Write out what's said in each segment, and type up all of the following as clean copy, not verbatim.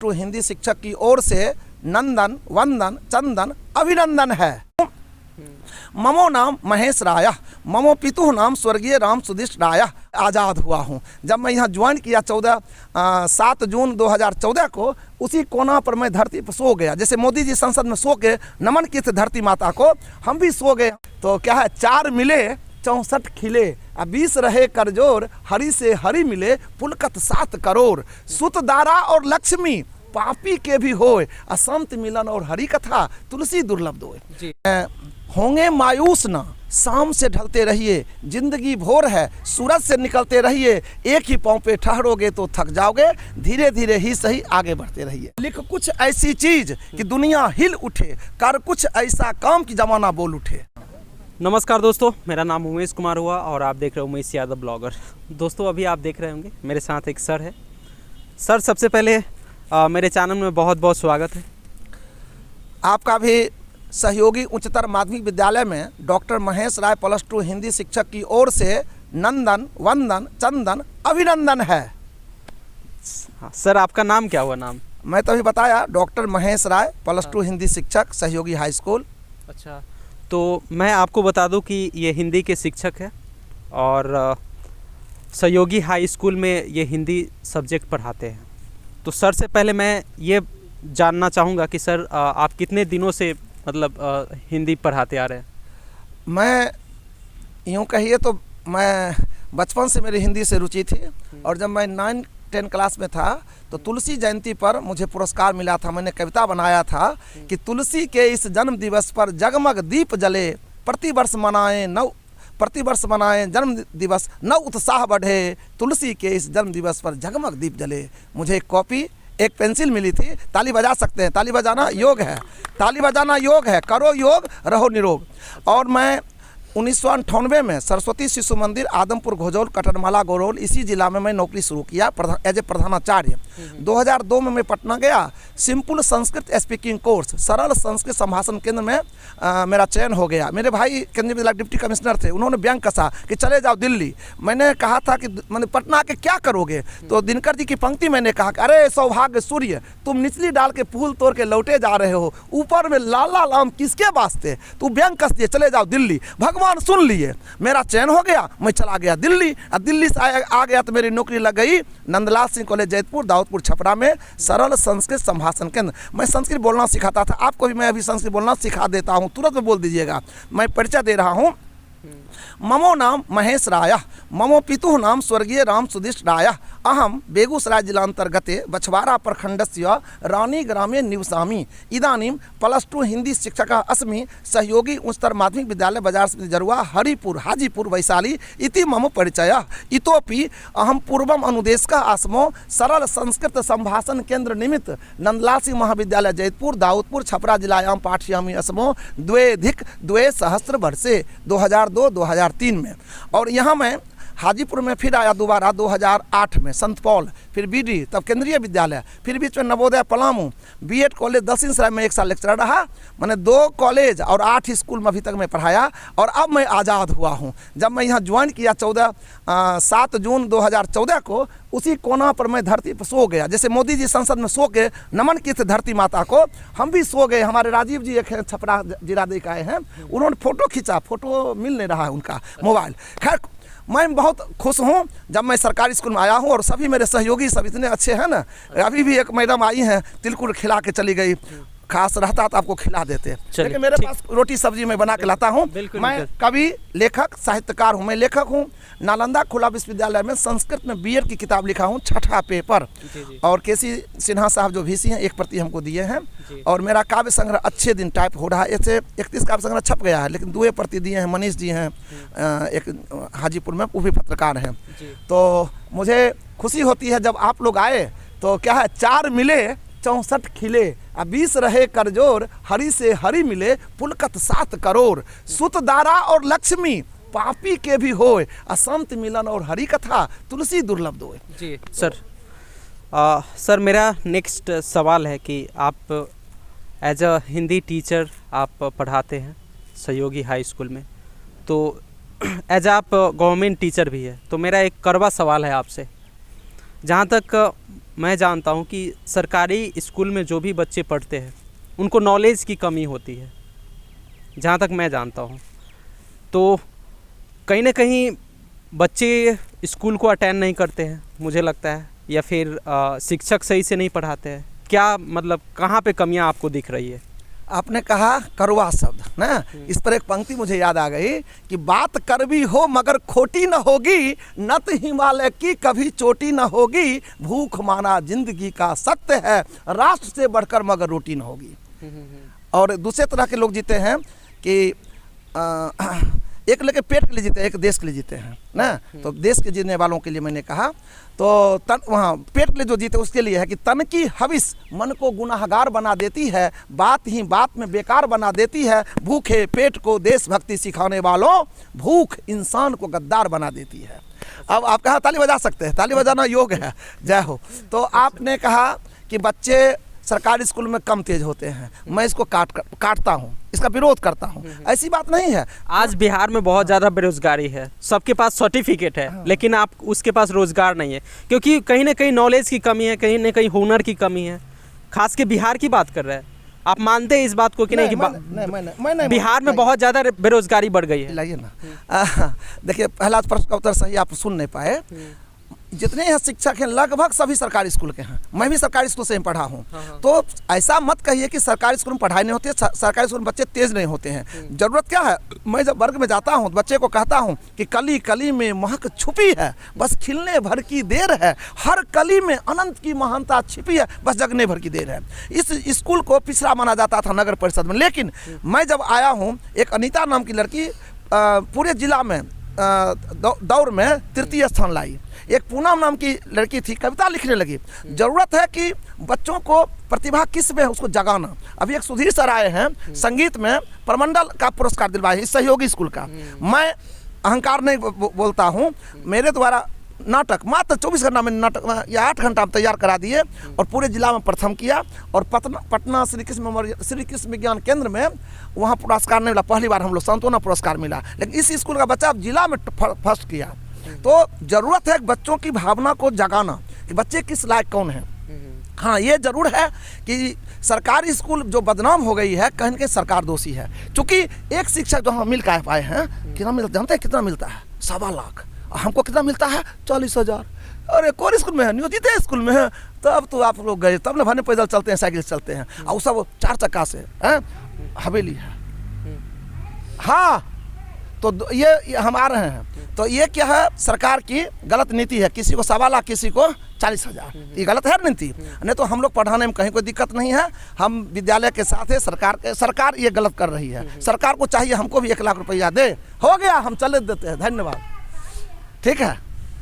To Hindi शिक्षक की ओर से नंदन वंदन चंदन अभिनंदन है। ममो नाम महेश राय, ममो पितु नाम स्वर्गीय राम सुदिष्ट राय। आज़ाद हुआ हूँ। जब मैं यहाँ ज्वाइन किया 7 जून 2014 को, उसी कोना पर मैं धरती पर सो गया। जैसे मोदी जी संसद में सो के नमन किए थे धरती माता को, हम भी सो गए। तो क्या है, 4 मिले 64 खिले, 20 रहे करजोर, हरि से हरि मिले पुलकत 7 करोड़। सुत दारा और लक्ष्मी पापी के भी होए, असंत मिलन और हरि कथा तुलसी दुर्लभ दोए। होंगे मायूस ना, शाम से ढलते रहिए, जिंदगी भोर है सूरज से निकलते रहिए। एक ही पाँव पे ठहरोगे तो थक जाओगे, धीरे धीरे ही सही आगे बढ़ते रहिए। लिख कुछ ऐसी चीज कि दुनिया हिल उठे, कर कुछ ऐसा काम कि जमाना बोल उठे। नमस्कार दोस्तों, मेरा नाम उमेश कुमार हुआ और आप देख रहे हो उमेश यादव ब्लॉगर। दोस्तों अभी आप देख रहे होंगे मेरे साथ एक सर है। सर सबसे पहले मेरे चैनल में बहुत बहुत स्वागत है। आपका भी सहयोगी उच्चतर माध्यमिक विद्यालय में डॉक्टर महेश राय +2 हिंदी शिक्षक की ओर से नंदन वंदन चंदन अभिनंदन है। सर आपका नाम क्या हुआ? नाम मैं तो अभी बताया, डॉक्टर महेश राय +2 हिंदी शिक्षक, सहयोगी हाई स्कूल। अच्छा, तो मैं आपको बता दूं कि ये हिंदी के शिक्षक है और सहयोगी हाई स्कूल में ये हिंदी सब्जेक्ट पढ़ाते हैं। तो सर से पहले मैं ये जानना चाहूँगा कि सर आप कितने दिनों से हिंदी पढ़ाते आ रहे हैं? मैं यूँ कहिए तो मैं बचपन से मेरी हिंदी से रुचि थी, और जब मैं 9-10 क्लास में था तो तुलसी जयंती पर मुझे पुरस्कार मिला था। मैंने कविता बनाया था कि तुलसी के इस जन्म दिवस पर जगमग दीप जले, प्रतिवर्ष मनाएं जन्म दिवस, न उत्साह बढ़े, तुलसी के इस जन्म दिवस पर जगमग दीप जले। मुझे एक कॉपी, एक पेंसिल मिली थी। ताली बजा सकते हैं, ताली बजाना योग है, ताली बजाना योग है, करो योग रहो निरोग। और मैं 1998 में सरस्वती शिशु मंदिर आदमपुर घोजौल कटरमाला गोरौल, इसी जिला में मैं नौकरी शुरू किया एज ए प्रधानाचार्य। 2002 में मैं पटना गया, सिंपल संस्कृत स्पीकिंग कोर्स, सरल संस्कृत संभाषण केंद्र में मेरा चयन हो गया। मेरे भाई केंद्रीय विद्यालय डिप्टी कमिश्नर थे, उन्होंने व्यंग कसा कि चले जाओ दिल्ली। मैंने कहा था कि मैंने पटना के क्या करोगे, तो दिनकर जी की पंक्ति मैंने कहा कि अरे सौभाग्य सूर्य, तुम निचली डाल के फूल तोड़ के लौटे जा रहे हो, ऊपर में लाला लाम किसके वास्ते, तू व्यंग कस दिए, चले जाओ दिल्ली। भगवान सुन लिए, मेरा चयन हो गया, मैं चला गया दिल्ली। अब दिल्ली से आ गया तो मेरी नौकरी लग गई नंदलाल सिंह कॉलेज जैतपुर दाऊदपुर छपरा में, सरल संस्कृत संभाषण केंद्र। मैं संस्कृत बोलना सिखाता था। आपको भी मैं अभी संस्कृत बोलना सिखा देता हूँ, तुरंत में बोल दीजिएगा। मैं परिचय दे रहा हूँ। ममो नाम महेश राय, ममो पितु नाम स्वर्गीय राम सुदिष्ट राय। अहम बेगूसराय जिलांतर्गते बछवारा प्रखंडस्य रानी ग्रामे निवसामि। इदानीं +2 हिंदी शिक्षक अस्मि। सहयोगी उच्चतर माध्यमिक विद्यालय बाजार समिति जरुआ हरिपुर हाजीपुर वैशाली इति मम परिचय। इतोपि अहम पूर्वम अनुदेशकः आस्मो सरल संस्कृत संभाषण केंद्र निमित्त नंदलाल सिंह महाविद्यालय जैतपुर दाऊदपुर छपरा जिलायां पाठयामि अस्मो 2002 वर्षे 2002-2003 में। और यहाँ मैं हाजीपुर में फिर आया दोबारा 2008 में, संत पॉल, फिर बीडी, तब केंद्रीय विद्यालय, फिर बीच में नवोदय पलामू, बीएड कॉलेज दक्षिण में 1 साल लेक्चरर रहा। मैंने 2 कॉलेज और 8 स्कूल में अभी तक मैं पढ़ाया, और अब मैं आज़ाद हुआ हूँ। जब मैं यहाँ ज्वाइन किया 7 जून 2014 को, उसी कोना पर मैं धरती पर सो गया। जैसे मोदी जी संसद में सो के नमन किए थे धरती माता को, हम भी सो गए। हमारे राजीव जी एक छपरा जिला देख आए हैं, उन्होंने फ़ोटो खींचा, फ़ोटो मिल नहीं रहा है उनका मोबाइल। खैर मैं बहुत खुश हूँ जब मैं सरकारी स्कूल में आया हूँ, और सभी मेरे सहयोगी सब इतने अच्छे हैं ना। अभी भी एक मैडम आई हैं, तिलकुट खिला के चली गई, खास रहता तो आपको खिला देते। लेकिन मेरे पास रोटी सब्जी मैं बना के लाता हूँ। मैं कवि, लेखक, साहित्यकार हूँ। मैं लेखक हूँ। नालंदा खुला विश्वविद्यालय में संस्कृत में बीएड की किताब लिखा हूँ, 6ठा पेपर। और केसी सिन्हा साहब जो VC हैं, 1 प्रति हमको दिए हैं। और मेरा काव्य संग्रह अच्छे दिन टाइप हो रहा है। ऐसे 31 काव्य संग्रह छप गया है, लेकिन 2 प्रति दिए हैं। मनीष जी हैं एक हाजीपुर में, वो भी पत्रकार हैं। तो मुझे खुशी होती है जब आप लोग आए। तो क्या है, 4 मिले 64 खिले, 20 रहे करजोर, हरि से हरि मिले पुलकत 7 करोड़। सुत दारा और लक्ष्मी पापी के भी होए, असंत मिलन और हरि कथा तुलसी दुर्लभ दोए। जी सर मेरा नेक्स्ट सवाल है कि आप एज अ हिंदी टीचर आप पढ़ाते हैं सहयोगी हाई स्कूल में, तो एज आप गवर्नमेंट टीचर भी है, तो मेरा एक कड़वा सवाल है आपसे। जहाँ तक मैं जानता हूँ कि सरकारी स्कूल में जो भी बच्चे पढ़ते हैं उनको नॉलेज की कमी होती है, जहाँ तक मैं जानता हूँ। तो कहीं ना कहीं बच्चे स्कूल को अटेंड नहीं करते हैं मुझे लगता है, या फिर शिक्षक सही से नहीं पढ़ाते हैं। क्या मतलब कहाँ पे कमियाँ आपको दिख रही है? आपने कहा कड़वा शब्द ना, इस पर एक पंक्ति मुझे याद आ गई कि बात कड़वी हो मगर खोटी न होगी, नत हिमालय की कभी चोटी न होगी, भूख माना जिंदगी का सत्य है, राष्ट्र से बढ़कर मगर रोटी न होगी। और दूसरे तरह के लोग जीते हैं कि एक लेके पेट के लिए जीते हैं, एक देश के लिए जीते हैं ना। तो देश के जीने वालों के लिए मैंने कहा तो तन वहाँ पेट के लिए जो जीते उसके लिए है कि तन की हविस मन को गुनाहगार बना देती है, बात ही बात में बेकार बना देती है, भूखे पेट को देशभक्ति सिखाने वालों, भूख इंसान को गद्दार बना देती है। अब आप कहा ताली बजा सकते हैं, ताली बजाना योग है, जय हो। तो आपने कहा कि बच्चे सरकारी स्कूल में कम तेज होते हैं, मैं इसको काटता हूँ, इसका विरोध करता हूँ। ऐसी बात नहीं है। आज बिहार में बहुत ज़्यादा बेरोजगारी है, सबके पास सर्टिफिकेट है लेकिन आप उसके पास रोजगार नहीं है, क्योंकि कहीं ना कहीं नॉलेज की कमी है, कहीं ना कहीं हुनर की कमी है। खास के बिहार की बात कर रहे हैं, आप मानते हैं इस बात को कि नहीं कि बिहार में बहुत ज़्यादा बेरोजगारी बढ़ गई है? लाइए ना, देखिए पहला प्रश्न का उत्तर सही आप सुन नहीं पाए। जितने यहाँ शिक्षक हैं लगभग सभी सरकारी स्कूल के हैं, मैं भी सरकारी स्कूल से ही पढ़ा हूँ। तो ऐसा मत कहिए कि सरकारी स्कूल में पढ़ाई नहीं होती है, सरकारी स्कूल में बच्चे तेज नहीं होते हैं। ज़रूरत क्या है, मैं जब वर्ग में जाता हूँ बच्चे को कहता हूँ कि कली कली में महक छुपी है, बस खिलने भर की देर है, हर कली में अनंत की महानता छिपी है, बस जगने भर की देर है। इस स्कूल को पिछड़ा माना जाता था नगर परिषद में, लेकिन मैं जब आया हूँ, एक अनीता नाम की लड़की पूरे जिला में दौड़ में तृतीय स्थान लाई। एक पूनम नाम की लड़की थी, कविता लिखने लगी। ज़रूरत है कि बच्चों को प्रतिभा किस में है उसको जगाना। अभी एक सुधीर सर आए हैं, संगीत में प्रमंडल का पुरस्कार दिलवाए इस सहयोगी स्कूल का। मैं अहंकार नहीं बोलता हूँ, मेरे द्वारा नाटक मात्र 24 घंटा में नाटक या 8 घंटा में तैयार करा दिए और पूरे जिला में प्रथम किया। और पटना श्री कृष्ण विज्ञान केंद्र में वहाँ पुरस्कार नहीं मिला, पहली बार हम लोग सांत्वना पुरस्कार मिला, लेकिन इस स्कूल का बच्चा जिला में फर्स्ट किया। तो ज़रूरत है बच्चों की भावना को जगाना कि बच्चे किस लायक कौन है। हाँ, ये ज़रूर है कि सरकारी स्कूल जो बदनाम हो गई है, कहीं के सरकार दोषी है। क्योंकि एक शिक्षक जो हम मिल कर पाए हैं, कितना मिलता जानते हैं कितना मिलता है? 1.25 लाख। हमको कितना मिलता है? 40,000। अरे कौन स्कूल में है? नियोजित स्कूल में है। तब तो आप लोग गए, तब न भने पैदल चलते हैं, साइकिल चलते हैं, और सब 4 चक्का से हवेली है। हाँ, तो ये हम आ रहे हैं। तो ये क्या है, सरकार की गलत नीति है, किसी को 1.25 लाख, किसी को 40,000। ये गलत है नीति। नहीं तो हम लोग पढ़ाने में कहीं कोई दिक्कत नहीं है, हम विद्यालय के साथ है। सरकार ये गलत कर रही है। सरकार को चाहिए हमको भी 1 लाख रुपया दे, हो गया, हम चले देते हैं, धन्यवाद। ठीक है।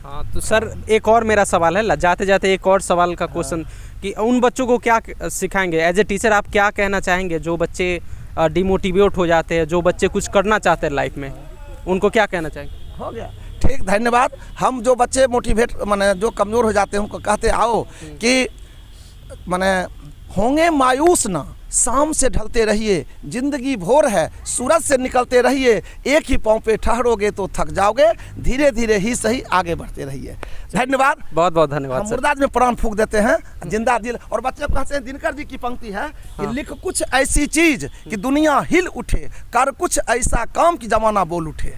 हाँ, तो सर एक और मेरा सवाल है, जाते जाते एक और सवाल का क्वेश्चन कि उन बच्चों को क्या सिखाएंगे एज ए टीचर, आप क्या कहना चाहेंगे जो बच्चे डिमोटिवेट हो जाते हैं, जो बच्चे कुछ करना चाहते हैं लाइफ में, उनको क्या कहना चाहेंगे? हो गया, ठीक, धन्यवाद। हम जो बच्चे मोटिवेट माने जो कमज़ोर हो जाते हैं उनको कहते आओ कि माने होंगे मायूस ना, शाम से ढलते रहिए, जिंदगी भोर है, सूरज से निकलते रहिए, एक ही पाँव पे ठहरोगे तो थक जाओगे, धीरे धीरे ही सही आगे बढ़ते रहिए। धन्यवाद, बहुत बहुत धन्यवाद। हम मुर्दाज में प्राण फूंक देते हैं, जिंदा दिल। और बच्चे कहते हैं, दिनकर जी की पंक्ति है कि लिख कुछ ऐसी चीज कि दुनिया हिल उठे, कर कुछ ऐसा काम कि जमाना बोल उठे।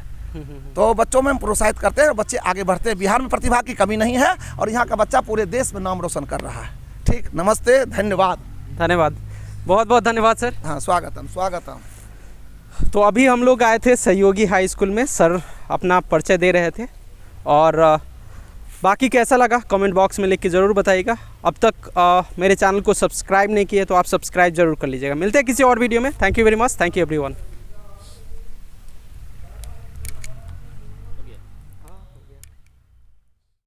तो बच्चों में हम प्रोत्साहित करते हैं और बच्चे आगे बढ़ते हैं। बिहार में प्रतिभा की कमी नहीं है और यहाँ का बच्चा पूरे देश में नाम रोशन कर रहा है। ठीक, नमस्ते, धन्यवाद। धन्यवाद, बहुत बहुत धन्यवाद सर। हाँ, स्वागतम स्वागतम। तो अभी हम लोग आए थे सहयोगी हाई स्कूल में, सर अपना परिचय दे रहे थे और बाकी कैसा लगा कमेंट बॉक्स में लिख के ज़रूर बताइएगा। अब तक मेरे चैनल को सब्सक्राइब नहीं किए तो आप सब्सक्राइब जरूर कर लीजिएगा। मिलते हैं किसी और वीडियो में। Thank you very much. Thank you everyone.